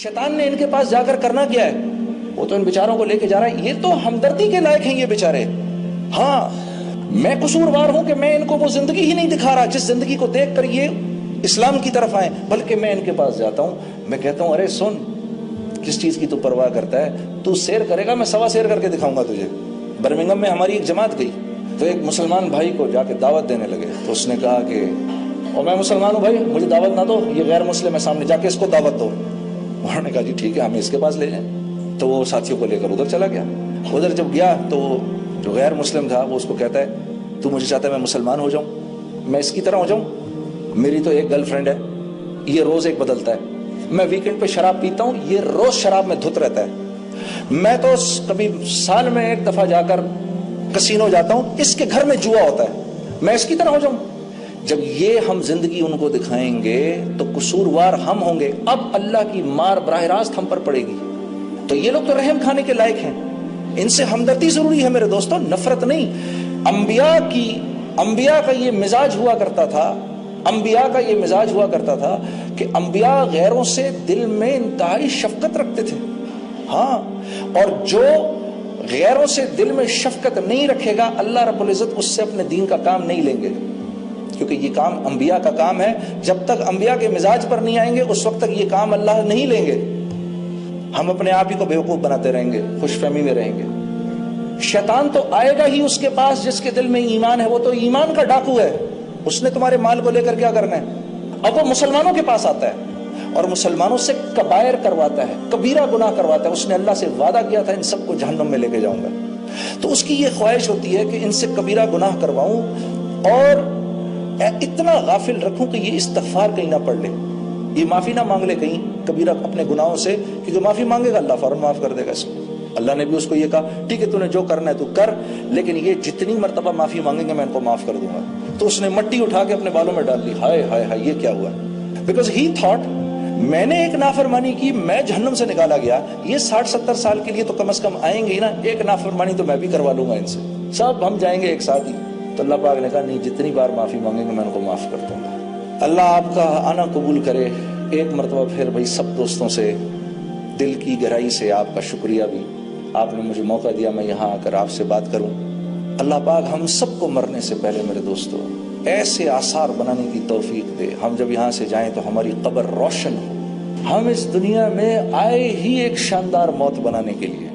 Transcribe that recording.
शैतान ने इनके पास जाकर करना क्या है, वो तो इन बेचारों को लेके जा रहा है। ये तो हमदर्दी के लायक हैं ये बेचारे। हाँ, मैं कसूरवार हूं कि मैं इनको वो जिंदगी ही नहीं दिखा रहा जिस जिंदगी को देख कर ये इस्लाम की तरफ आए, बल्कि मैं इनके पास जाता हूं, मैं कहता हूं अरे सुन, किस चीज की तू परवाह करता है, तू शेर करेगा मैं सवा शेर करके दिखाऊंगा तुझे। बर्मिंघम में हमारी एक जमात गई तो एक मुसलमान भाई को जाके दावत देने लगे, तो उसने कहा कि और मैं मुसलमान हूं भाई, मुझे दावत ना दो, ये गैर मुस्लिम है, सामने जाके इसको दावत दो। उन्होंने कहा जी ठीक है, हमें इसके पास ले जाएं। तो वो साथियों को लेकर उधर चला गया। उधर जब गया तो जो गैर मुस्लिम था वो उसको कहता है तू मुझे चाहता है मैं मुसलमान हो जाऊं, मैं इसकी तरह हो जाऊं, मेरी तो एक गर्लफ्रेंड है, ये रोज एक बदलता है, मैं वीकेंड पे शराब पीता हूं, ये रोज शराब में धुत रहता है, मैं तो कभी साल में एक दफा जाकर कसीनो जाता हूं, इसके घर में जुआ होता है, मैं इसकी तरह हो जाऊं। जब ये हम जिंदगी उनको दिखाएंगे तो कसूरवार हम होंगे, अब अल्लाह की मार बराह रास्त हम पर पड़ेगी। तो ये लोग तो रहम खाने के लायक हैं, इनसे हमदर्दी जरूरी है मेरे दोस्तों, नफरत नहीं। अंबिया का ये मिजाज हुआ करता था, अंबिया का ये मिजाज हुआ करता था कि अंबिया गैरों से दिल में इंतहाई शफकत रखते थे। हाँ, और जो गैरों से दिल में शफकत नहीं रखेगा अल्लाह रब्बुल इज्जत उससे अपने दीन का काम नहीं लेंगे, क्योंकि ये काम अंबिया का काम है। जब तक अंबिया के मिजाज पर नहीं आएंगे उस वक्त तक ये काम अल्लाह नहीं लेंगे। हम अपने आप ही को बेवकूफ बनाते रहेंगे, खुशफहमी में रहेंगे। शैतान तो आएगा ही उसके पास जिसके दिल में ईमान है, वो तो ईमान का डाकू है, उसने तुम्हारे माल को लेकर क्या करना है। अब वो मुसलमानों के पास आता है और मुसलमानों से कबायर करवाता है, कबीरा गुनाह करवाता है। उसने अल्लाह से वादा किया था इन सबको जहन्नम में लेके जाऊंगा, तो उसकी ये ख्वाहिश होती है कि इनसे कबीरा गुनाह करवाऊं और इतना गाफिल रखूं कि ये इस्तिग़फ़ार कहीं ना पढ़ ले, ये माफी ना मांग ले कहीं कबीरा अपने गुनाहों से, क्योंकि माफी मांगेगा अल्लाह फौरन माफ कर देगा इसको। अल्लाह ने भी उसको ये कहा ठीक है तूने जो करना है तू कर, लेकिन ये जितनी मर्तबा माफी मांगेंगे मैं इनको माफ कर दूंगा। तो उसने मट्टी उठा के अपने बालों में डाल ली। हाय हाय हाय, ये क्या हुआ? बिकॉज ही थॉट मैंने एक नाफरमानी की, मैं जहन्नम से निकाला गया, ये 60-70 साल के लिए तो कम से कम आएंगे ही ना, एक नाफरमानी तो मैं भी करवा लूंगा इनसे, सब हम जाएंगे एक साथ ही। तो अल्लाह पाक ने कहा नहीं, जितनी बार माफी मांगेंगे मैं उनको माफ कर दूंगा। अल्लाह आपका आना कबूल करे। एक मरतबा फिर भाई सब दोस्तों से दिल की गहराई से आपका शुक्रिया भी, आपने मुझे मौका दिया मैं यहाँ आकर आपसे बात करूं। अल्लाह पाक हम सबको मरने से पहले मेरे दोस्तों ऐसे आसार बनाने की तौफीक दे, हम जब यहाँ से जाएं तो हमारी कब्र रोशन हो, हम इस दुनिया में आए ही एक शानदार मौत बनाने के लिए।